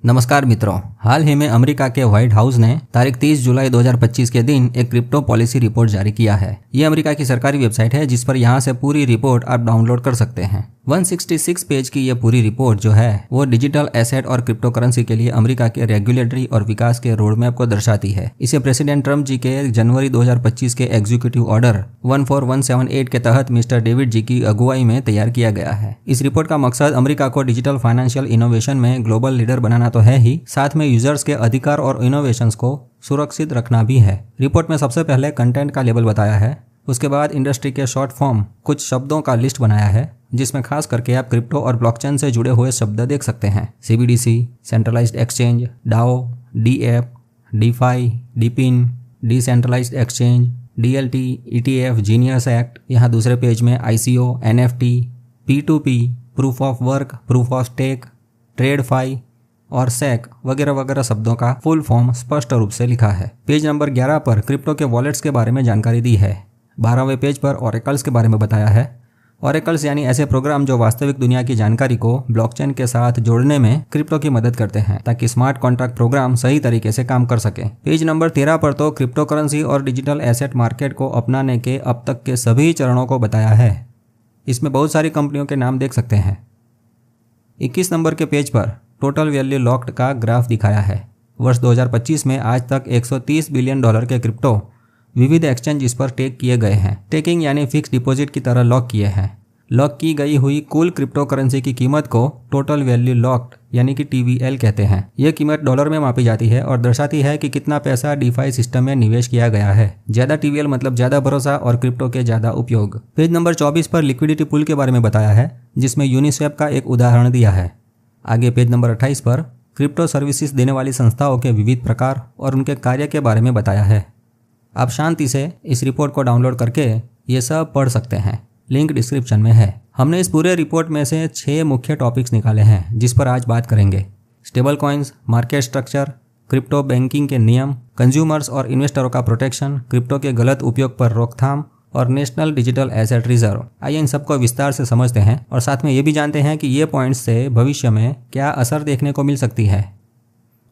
नमस्कार मित्रों, हाल ही में अमेरिका के व्हाइट हाउस ने तारीख 30 जुलाई 2025 के दिन एक क्रिप्टो पॉलिसी रिपोर्ट जारी किया है। ये अमेरिका की सरकारी वेबसाइट है जिस पर यहाँ से पूरी रिपोर्ट आप डाउनलोड कर सकते हैं। 166 पेज की ये पूरी रिपोर्ट जो है वो डिजिटल एसेट और क्रिप्टो करेंसी के लिए अमेरिका के रेगुलेटरी और विकास के रोड मैप को दर्शाती है। इसे प्रेसिडेंट ट्रम्प जी के जनवरी 2025 के एग्जीक्यूटिव ऑर्डर 14178 के तहत मिस्टर डेविड जी की अगुवाई में तैयार किया गया है। इस रिपोर्ट का मकसद अमेरिका को डिजिटल फाइनेंशियल इनोवेशन में ग्लोबल लीडर बनाना तो है ही, साथ में यूजर्स के अधिकार और इनोवेशंस को सुरक्षित रखना भी है। रिपोर्ट में सबसे पहले कंटेंट का लेबल बताया है, उसके बाद इंडस्ट्री के शॉर्ट फॉर्म कुछ शब्दों का लिस्ट बनाया है जिसमें खास करके आप क्रिप्टो और ब्लॉकचेन से जुड़े हुए शब्द देख सकते हैं। CBDC, centralized exchange, DAO, DApp, DeFi, DePIN, decentralized exchange, DLT, ETF, जीनियस एक्ट। यहाँ दूसरे पेज में ICO, NFT, P2P, proof of work, proof of stake, TradeFi और SEC वगैरह वगैरह शब्दों का फुल फॉर्म स्पष्ट रूप से लिखा है। पेज नंबर 11 पर क्रिप्टो के वॉलेट्स के बारे में जानकारी दी है। 12वें पेज पर ऑरेकल्स के बारे में बताया है। ऑरेकल्स यानी ऐसे प्रोग्राम जो वास्तविक दुनिया की जानकारी को ब्लॉकचेन के साथ जोड़ने में क्रिप्टो की मदद करते हैं ताकि स्मार्ट कॉन्ट्रैक्ट प्रोग्राम सही तरीके से काम कर सके। पेज नंबर 13 पर तो क्रिप्टो करेंसी और डिजिटल एसेट मार्केट को अपनाने के अब तक के सभी चरणों को बताया है। इसमें बहुत सारी कंपनियों के नाम देख सकते हैं। 21 नंबर के पेज पर टोटल वैल्यू लॉक्ड का ग्राफ दिखाया है। वर्ष 2025 में आज तक $130 बिलियन के क्रिप्टो विविध एक्सचेंज इस पर टेक किए गए हैं। टेकिंग यानी फिक्स डिपॉजिट की तरह लॉक किए हैं। लॉक की गई हुई कुल क्रिप्टो करेंसी की कीमत को टोटल वैल्यू लॉक्ड यानी कि TVL कहते हैं। यह कीमत डॉलर में मापी जाती है और दर्शाती है कि कितना पैसा DeFi सिस्टम में निवेश किया गया है। ज्यादा TVL मतलब ज्यादा भरोसा और क्रिप्टो के ज्यादा उपयोग। पेज नंबर 24 पर लिक्विडिटी पूल के बारे में बताया है जिसमें यूनिस्वैप का एक उदाहरण दिया है। आगे पेज नंबर 28 पर क्रिप्टो सर्विसेज देने वाली संस्थाओं के विविध प्रकार और उनके कार्य के बारे में बताया है। आप शांति से इस रिपोर्ट को डाउनलोड करके ये सब पढ़ सकते हैं। लिंक डिस्क्रिप्शन में है। हमने इस पूरे रिपोर्ट में से 6 मुख्य टॉपिक्स निकाले हैं जिस पर आज बात करेंगे। Stable coins, market structure, crypto banking के नियम, कंज्यूमर्स और इन्वेस्टरों का प्रोटेक्शन, क्रिप्टो के गलत उपयोग पर रोकथाम और नेशनल डिजिटल एसेट रिजर्व। आइए इन सबको विस्तार से समझते हैं और साथ में ये भी जानते हैं कि ये पॉइंट्स से भविष्य में क्या असर देखने को मिल सकती है।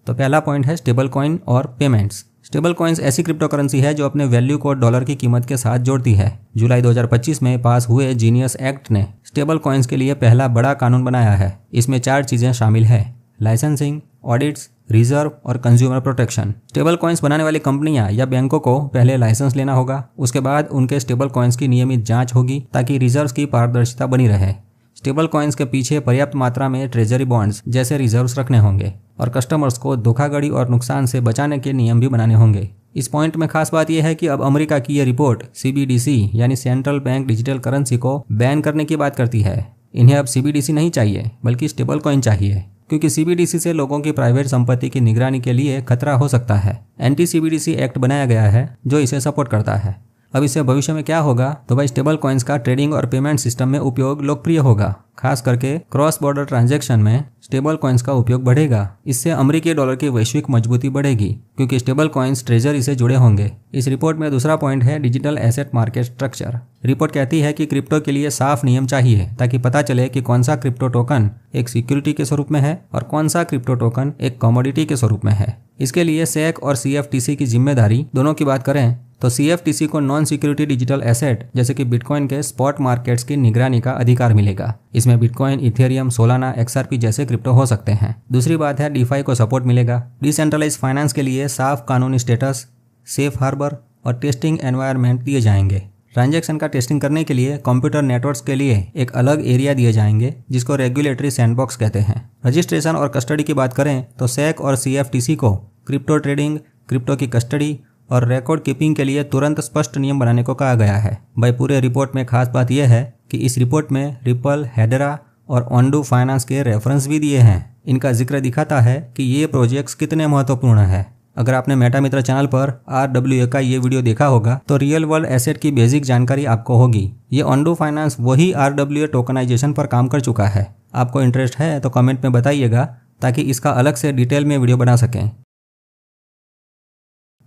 तो पहला पॉइंट है स्टेबल कॉइन और पेमेंट्स। स्टेबल कॉइन्स ऐसी क्रिप्टो करेंसी है जो अपने वैल्यू को डॉलर की कीमत के साथ जोड़ती है। जुलाई 2025 में पास हुए जीनियस एक्ट ने स्टेबल कॉइन्स के लिए पहला बड़ा कानून बनाया है। इसमें 4 चीजें शामिल है: लाइसेंसिंग, ऑडिट्स, रिजर्व और कंज्यूमर प्रोटेक्शन। स्टेबल कॉइन्स बनाने वाली कंपनियां या बैंकों को पहले लाइसेंस लेना होगा, उसके बाद उनके स्टेबल कॉइन्स की नियमित जांच होगी ताकि रिजर्व्स की पारदर्शिता बनी रहे। स्टेबल कॉइन्स के पीछे पर्याप्त मात्रा में ट्रेजरी बॉन्ड्स जैसे रिजर्व्स रखने होंगे और कस्टमर्स को धोखाधड़ी और नुकसान से बचाने के नियम भी बनाने होंगे। इस पॉइंट में खास बात यह है कि अब अमेरिका की यह रिपोर्ट CBDC यानी सेंट्रल बैंक डिजिटल करेंसी को बैन करने की बात करती है। इन्हें अब CBDC नहीं चाहिए बल्कि स्टेबल कॉइन चाहिए, क्योंकि CBDC से लोगों की प्राइवेट संपत्ति की निगरानी के लिए खतरा हो सकता है। एंटी-CBDC एक्ट बनाया गया है जो इसे सपोर्ट करता है। अब इससे भविष्य में क्या होगा तो भाई स्टेबल कॉइन्स का ट्रेडिंग और पेमेंट सिस्टम में उपयोग लोकप्रिय होगा। खास करके क्रॉस बॉर्डर ट्रांजैक्शन में स्टेबल कॉइन्स का उपयोग बढ़ेगा। इससे अमेरिकी डॉलर की वैश्विक मजबूती बढ़ेगी क्योंकि स्टेबल कॉइन्स ट्रेजरी से जुड़े होंगे। इस रिपोर्ट में दूसरा पॉइंट है digital asset market structure. Report कहती है कि क्रिप्टो के लिए साफ नियम चाहिए ताकि पता चले कि कौन सा क्रिप्टो टोकन एक सिक्योरिटी के स्वरूप में है और कौन सा क्रिप्टो टोकन एक कमोडिटी के स्वरूप में है। इसके लिए SEC और CFTC की जिम्मेदारी दोनों की बात करें तो CFTC को नॉन सिक्योरिटी डिजिटल एसेट जैसे कि बिटकॉइन के स्पॉट मार्केट्स की निगरानी का अधिकार मिलेगा। इसमें बिटकॉइन, इथेरियम, सोलाना, XRP जैसे क्रिप्टो हो सकते हैं। दूसरी बात है DeFi को सपोर्ट मिलेगा। डिसेंट्रलाइज्ड फाइनेंस के लिए साफ कानूनी स्टेटस, सेफ हार्बर और टेस्टिंग एनवायरनमेंट दिए जाएंगे। ट्रांजैक्शन का टेस्टिंग करने के लिए कंप्यूटर नेटवर्क्स के लिए एक अलग एरिया दिए जाएंगे जिसको रेगुलेटरी सैंडबॉक्स कहते हैं। रजिस्ट्रेशन और कस्टडी की बात करें तो SEC और CFTC को क्रिप्टो ट्रेडिंग, क्रिप्टो की कस्टडी और रिकॉर्ड कीपिंग के लिए तुरंत स्पष्ट नियम बनाने को कहा गया है। भाई पूरे रिपोर्ट में खास बात यह है कि इस रिपोर्ट में रिपल, हेडरा और ओंडू फाइनेंस के रेफरेंस भी दिए हैं। इनका जिक्र दिखाता है कि ये प्रोजेक्ट्स कितने महत्वपूर्ण है। अगर आपने मेटा मित्र चैनल पर RWA का ये वीडियो देखा होगा तो रियल वर्ल्ड एसेट की बेसिक जानकारी आपको होगी। ये ओंडू फाइनेंस वही RWA टोकनाइजेशन पर काम कर चुका है। आपको इंटरेस्ट है तो कमेंट में बताइएगा ताकि इसका अलग से डिटेल में वीडियो बना सकें।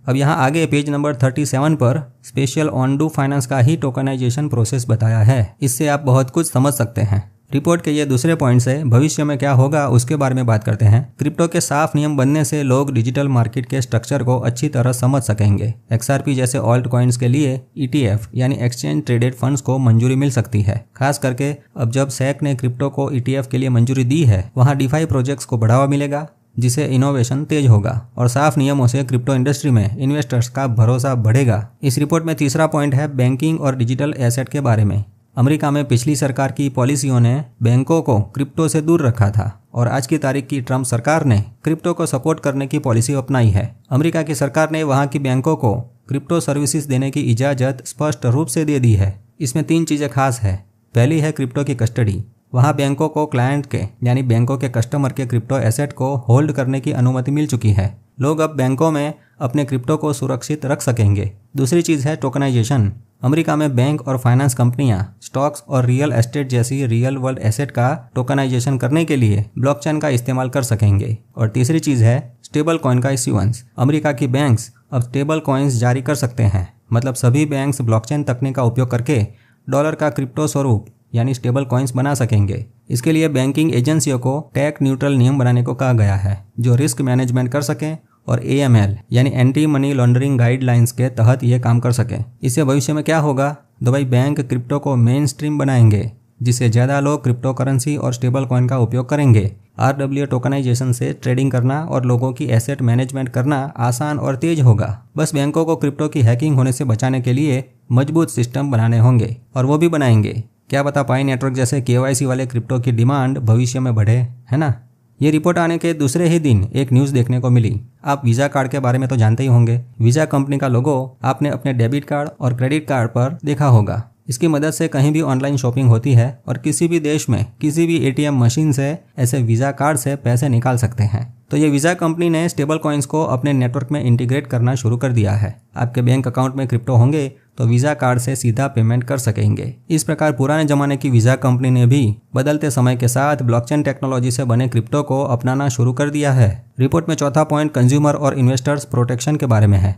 अब यहाँ आगे पेज नंबर 37 पर स्पेशल ओंडू फाइनेंस का ही टोकनाइजेशन प्रोसेस बताया है। इससे आप बहुत कुछ समझ सकते हैं। रिपोर्ट के ये दूसरे पॉइंट से भविष्य में क्या होगा उसके बारे में बात करते हैं। क्रिप्टो के साफ नियम बनने से लोग डिजिटल मार्केट के स्ट्रक्चर को अच्छी तरह समझ सकेंगे। XRP जैसे ऑल्ट कॉइन्स के लिए ETF यानी एक्सचेंज ट्रेडेड फंड्स को मंजूरी मिल सकती है। खास करके अब जब SEC ने क्रिप्टो को ETF के लिए मंजूरी दी है, वहाँ DeFi प्रोजेक्ट्स को बढ़ावा मिलेगा, जिससे इनोवेशन तेज होगा और साफ नियमों से क्रिप्टो इंडस्ट्री में इन्वेस्टर्स का भरोसा बढ़ेगा। इस रिपोर्ट में तीसरा पॉइंट है बैंकिंग और डिजिटल एसेट के बारे में। अमेरिका में पिछली सरकार की पॉलिसियों ने बैंकों को क्रिप्टो से दूर रखा था और आज की तारीख की ट्रम्प सरकार ने क्रिप्टो को सपोर्ट करने की पॉलिसी अपनाई है। अमेरिका की सरकार ने वहां की बैंकों को क्रिप्टो सर्विसेज देने की इजाज़त स्पष्ट रूप से दे दी है। इसमें 3 चीज़ें खास है। पहली है क्रिप्टो की कस्टडी। वहाँ बैंकों को क्लाइंट के यानी बैंकों के कस्टमर के क्रिप्टो एसेट को होल्ड करने की अनुमति मिल चुकी है। लोग अब बैंकों में अपने क्रिप्टो को सुरक्षित रख सकेंगे। दूसरी चीज़ है टोकनाइजेशन। अमेरिका में बैंक और फाइनेंस कंपनियां स्टॉक्स और रियल एस्टेट जैसी रियल वर्ल्ड एसेट का टोकनाइजेशन करने के लिए ब्लॉकचेन का इस्तेमाल कर सकेंगे। और तीसरी चीज़ है स्टेबल कॉइन का इश्यूएंस। अमेरिका की बैंक्स अब स्टेबल कॉइन्स जारी कर सकते हैं, मतलब सभी बैंक्स ब्लॉकचेन तकनीक का उपयोग करके डॉलर का क्रिप्टो स्वरूप यानी स्टेबल कॉइन्स बना सकेंगे। इसके लिए बैंकिंग एजेंसियों को टैक्स न्यूट्रल नियम बनाने को कहा गया है, जो रिस्क मैनेजमेंट कर सकें और AML यानी एंटी मनी लॉन्ड्रिंग गाइडलाइंस के तहत ये काम कर सकें। इससे भविष्य में क्या होगा? दुबई बैंक क्रिप्टो को मेन स्ट्रीम बनाएंगे, जिससे ज़्यादा लोग क्रिप्टो करेंसी और स्टेबल कॉइन का उपयोग करेंगे। RWA टोकनाइजेशन से ट्रेडिंग करना और लोगों की एसेट मैनेजमेंट करना आसान और तेज होगा। बस बैंकों को क्रिप्टो की हैकिंग होने से बचाने के लिए मजबूत सिस्टम बनाने होंगे, और वो भी बनाएंगे। क्या पता पाई नेटवर्क जैसे KYC वाले क्रिप्टो की डिमांड भविष्य में बढ़े, है ना। ये रिपोर्ट आने के दूसरे ही दिन एक न्यूज़ देखने को मिली। आप वीज़ा कार्ड के बारे में तो जानते ही होंगे। वीज़ा कंपनी का लोगो आपने अपने डेबिट कार्ड और क्रेडिट कार्ड पर देखा होगा। इसकी मदद से कहीं भी ऑनलाइन शॉपिंग होती है और किसी भी देश में किसी भी ATM मशीन से ऐसे वीज़ा कार्ड से पैसे निकाल सकते हैं। तो ये वीज़ा कंपनी ने स्टेबल कॉइन्स को अपने नेटवर्क में इंटीग्रेट करना शुरू कर दिया है। आपके बैंक अकाउंट में क्रिप्टो होंगे तो वीज़ा कार्ड से सीधा पेमेंट कर सकेंगे। इस प्रकार पुराने जमाने की वीज़ा कंपनी ने भी बदलते समय के साथ ब्लॉकचेन टेक्नोलॉजी से बने क्रिप्टो को अपनाना शुरू कर दिया है। रिपोर्ट में चौथा पॉइंट कंज्यूमर और इन्वेस्टर्स प्रोटेक्शन के बारे में है।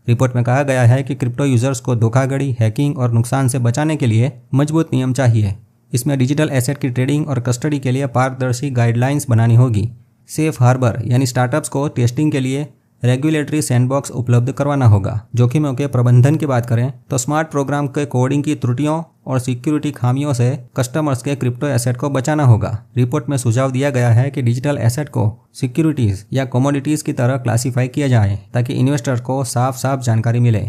रिपोर्ट में कहा गया है कि क्रिप्टो यूजर्स को धोखाधड़ी, हैकिंग और नुकसान से बचाने के लिए मजबूत नियम चाहिए। इसमें डिजिटल एसेट की ट्रेडिंग और कस्टडी के लिए पारदर्शी गाइडलाइंस बनानी होगी। सेफ हार्बर यानी स्टार्टअप्स को टेस्टिंग के लिए रेगुलेटरी सैंडबॉक्स उपलब्ध करवाना होगा। जोखिमों के प्रबंधन की बात करें तो स्मार्ट प्रोग्राम के कोडिंग की त्रुटियों और सिक्योरिटी खामियों से कस्टमर्स के क्रिप्टो एसेट को बचाना होगा। रिपोर्ट में सुझाव दिया गया है कि डिजिटल एसेट को सिक्योरिटीज या कमोडिटीज की तरह क्लासीफाई किया जाए ताकि इन्वेस्टर को साफ साफ जानकारी मिले।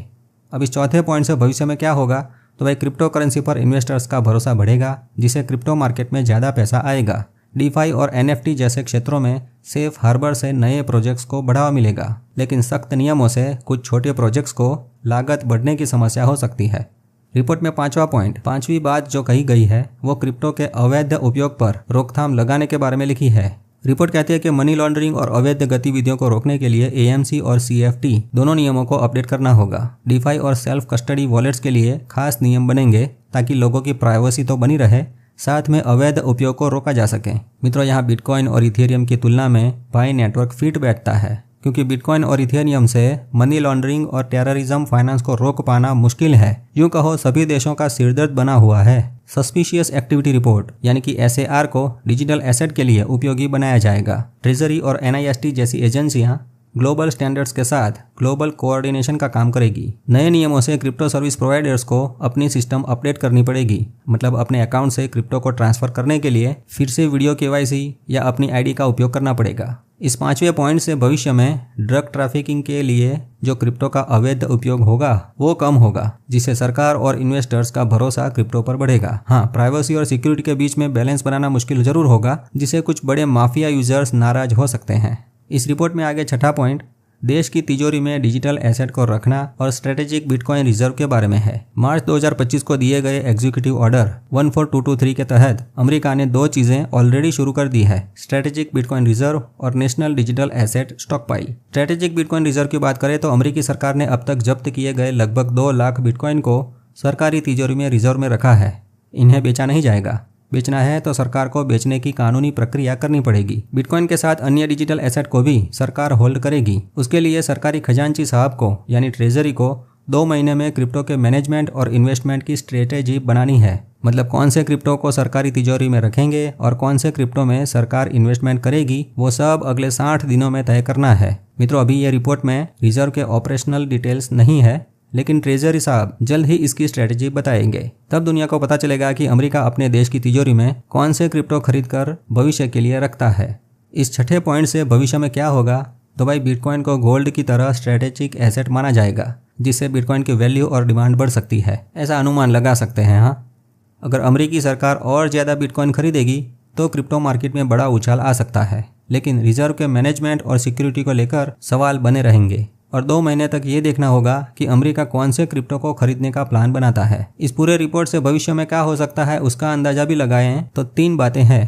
अब इस चौथे पॉइंट से भविष्य में क्या होगा, तो भाई क्रिप्टो करेंसी पर इन्वेस्टर्स का भरोसा बढ़ेगा, जिससे क्रिप्टो मार्केट में ज़्यादा पैसा आएगा। DeFi और NFT जैसे क्षेत्रों में सेफ हार्बर से नए प्रोजेक्ट्स को बढ़ावा मिलेगा, लेकिन सख्त नियमों से कुछ छोटे प्रोजेक्ट्स को लागत बढ़ने की समस्या हो सकती है। रिपोर्ट में पांचवी बात जो कही गई है वो क्रिप्टो के अवैध उपयोग पर रोकथाम लगाने के बारे में लिखी है। रिपोर्ट कहती है कि मनी लॉन्ड्रिंग और अवैध गतिविधियों को रोकने के लिए AMC और CFT दोनों नियमों को अपडेट करना होगा। DeFi और सेल्फ कस्टडी वॉलेट्स के लिए खास नियम बनेंगे ताकि लोगों की प्राइवेसी तो बनी रहे, साथ में अवैध उपयोग को रोका जा सके। मित्रों, यहाँ बिटकॉइन और इथेरियम की तुलना में पाई नेटवर्क फिट बैठता है, क्योंकि बिटकॉइन और इथेरियम से मनी लॉन्ड्रिंग और टेररिज्म फाइनेंस को रोक पाना मुश्किल है। यूं कहो सभी देशों का सिरदर्द बना हुआ है। सस्पिशियस एक्टिविटी रिपोर्ट यानी कि SAR को डिजिटल एसेट के लिए उपयोगी बनाया जाएगा। ट्रेजरी और NIST जैसी एजेंसियां ग्लोबल स्टैंडर्ड्स के साथ ग्लोबल कोऑर्डिनेशन का काम करेगी। नए नियमों से क्रिप्टो सर्विस प्रोवाइडर्स को अपनी सिस्टम अपडेट करनी पड़ेगी, मतलब अपने अकाउंट से क्रिप्टो को ट्रांसफर करने के लिए फिर से वीडियो KYC या अपनी ID का उपयोग करना पड़ेगा। इस पांचवें पॉइंट से भविष्य में ड्रग ट्रैफिकिंग के लिए जो क्रिप्टो का अवैध उपयोग होगा वो कम होगा, जिससे सरकार और इन्वेस्टर्स का भरोसा क्रिप्टो पर बढ़ेगा। हाँ, प्राइवेसी और सिक्योरिटी के बीच में बैलेंस बनाना मुश्किल जरूर होगा, जिससे कुछ बड़े माफिया यूजर्स नाराज हो सकते हैं। इस रिपोर्ट में आगे छठा पॉइंट देश की तिजोरी में डिजिटल एसेट को रखना और स्ट्रेटेजिक बिटकॉइन रिजर्व के बारे में है। मार्च 2025 को दिए गए एग्जीक्यूटिव ऑर्डर 14223 के तहत अमेरिका ने 2 चीजें ऑलरेडी शुरू कर दी है, स्ट्रेटेजिक बिटकॉइन रिजर्व और national digital asset stockpile. Strategic bitcoin reserve की बात करें तो अमेरिकी सरकार ने अब तक जब्त किए गए लगभग 2 लाख बिटकॉइन को सरकारी तिजोरी में रिजर्व में रखा है। इन्हें बेचा नहीं जाएगा। बेचना है तो सरकार को बेचने की कानूनी प्रक्रिया करनी पड़ेगी। बिटकॉइन के साथ अन्य डिजिटल एसेट को भी सरकार होल्ड करेगी। उसके लिए सरकारी खजांची साहब को यानी ट्रेजरी को 2 महीने में क्रिप्टो के मैनेजमेंट और इन्वेस्टमेंट की स्ट्रेटेजी बनानी है। मतलब कौन से क्रिप्टो को सरकारी तिजोरी में रखेंगे और कौन से क्रिप्टो में सरकार इन्वेस्टमेंट करेगी, वो सब अगले 60 दिनों में तय करना है। मित्रों, अभी ये रिपोर्ट में रिजर्व के ऑपरेशनल डिटेल्स नहीं है, लेकिन ट्रेजरी साहब जल्द ही इसकी स्ट्रेटेजी बताएंगे। तब दुनिया को पता चलेगा कि अमेरिका अपने देश की तिजोरी में कौन से क्रिप्टो खरीद कर भविष्य के लिए रखता है। इस छठे पॉइंट से भविष्य में क्या होगा, तो भाई बिटकॉइन को गोल्ड की तरह स्ट्रेटेजिक एसेट माना जाएगा, जिससे बिटकॉइन की वैल्यू और डिमांड बढ़ सकती है, ऐसा अनुमान लगा सकते हैं। हाँ, अगर अमेरिकी सरकार और ज़्यादा बिटकॉइन खरीदेगी तो क्रिप्टो मार्केट में बड़ा उछाल आ सकता है, लेकिन रिजर्व के मैनेजमेंट और सिक्योरिटी को लेकर सवाल बने रहेंगे और 2 महीने तक ये देखना होगा कि अमेरिका कौन से क्रिप्टो को खरीदने का प्लान बनाता है। इस पूरे रिपोर्ट से भविष्य में क्या हो सकता है उसका अंदाजा भी लगाएं तो 3 बातें हैं।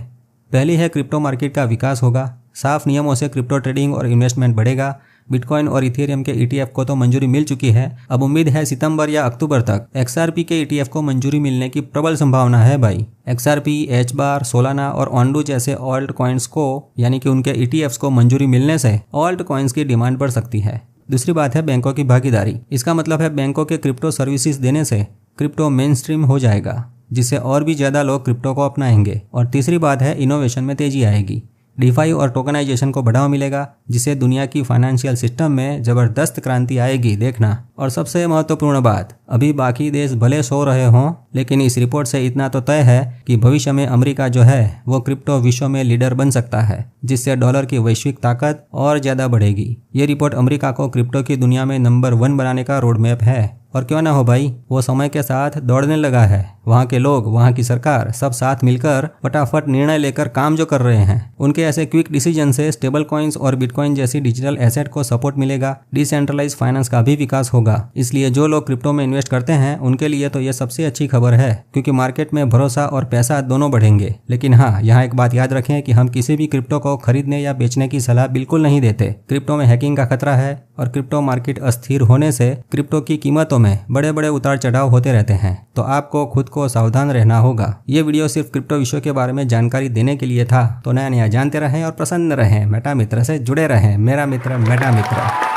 पहली है, क्रिप्टो मार्केट का विकास होगा, साफ नियमों से क्रिप्टो ट्रेडिंग और इन्वेस्टमेंट बढ़ेगा। बिटकॉइन और इथेरियम के ETF को तो मंजूरी मिल चुकी है, अब उम्मीद है सितंबर या अक्टूबर तक XRP के ETF को मंजूरी मिलने की प्रबल संभावना है भाई। XRP, HBAR, सोलाना और ऑन्डू जैसे ऑल्ट कॉइन्स को यानी कि उनके ETFs को मंजूरी मिलने से ऑल्ट कॉइन्स की डिमांड बढ़ सकती है। दूसरी बात है बैंकों की भागीदारी। इसका मतलब है बैंकों के क्रिप्टो सर्विसेज देने से क्रिप्टो मेन स्ट्रीम हो जाएगा, जिससे और भी ज़्यादा लोग क्रिप्टो को अपनाएंगे। और तीसरी बात है, इनोवेशन में तेजी आएगी। डीफाई और टोकनाइजेशन को बढ़ावा मिलेगा, जिससे दुनिया की फाइनेंशियल सिस्टम में जबरदस्त क्रांति आएगी, देखना। और सबसे महत्वपूर्ण बात, अभी बाकी देश भले सो रहे हों, लेकिन इस रिपोर्ट से इतना तो तय है कि भविष्य में अमेरिका जो है वो क्रिप्टो विश्व में लीडर बन सकता है, जिससे डॉलर की वैश्विक ताकत और ज़्यादा बढ़ेगी। ये रिपोर्ट अमेरिका को क्रिप्टो की दुनिया में नंबर 1 बनाने का रोड मैप है। और क्यों ना हो भाई, वो समय के साथ दौड़ने लगा है। वहाँ के लोग, वहाँ की सरकार सब साथ मिलकर फटाफट निर्णय लेकर काम जो कर रहे हैं, उनके ऐसे क्विक डिसीजन से स्टेबल कॉइन्स और बिटकॉइन जैसी डिजिटल एसेट को सपोर्ट मिलेगा, डिसेंट्रलाइज फाइनेंस का भी विकास होगा। इसलिए जो लोग क्रिप्टो में इन्वेस्ट करते हैं उनके लिए तो ये सबसे अच्छी खबर है, क्योंकि मार्केट में भरोसा और पैसा दोनों बढ़ेंगे। लेकिन हाँ, यहाँ एक बात याद रखें कि हम किसी भी क्रिप्टो को खरीदने या बेचने की सलाह बिल्कुल नहीं देते। क्रिप्टो में हैकिंग का खतरा है और क्रिप्टो मार्केट अस्थिर होने से क्रिप्टो की कीमतों में बड़े बड़े उतार चढ़ाव होते रहते हैं, तो आपको खुद को सावधान रहना होगा। ये वीडियो सिर्फ क्रिप्टो विषय के बारे में जानकारी देने के लिए था। तो नया नया जानते रहें और प्रसन्न रहें, मेटा मित्र से जुड़े रहें। मेरा मित्र मेटा मित्र।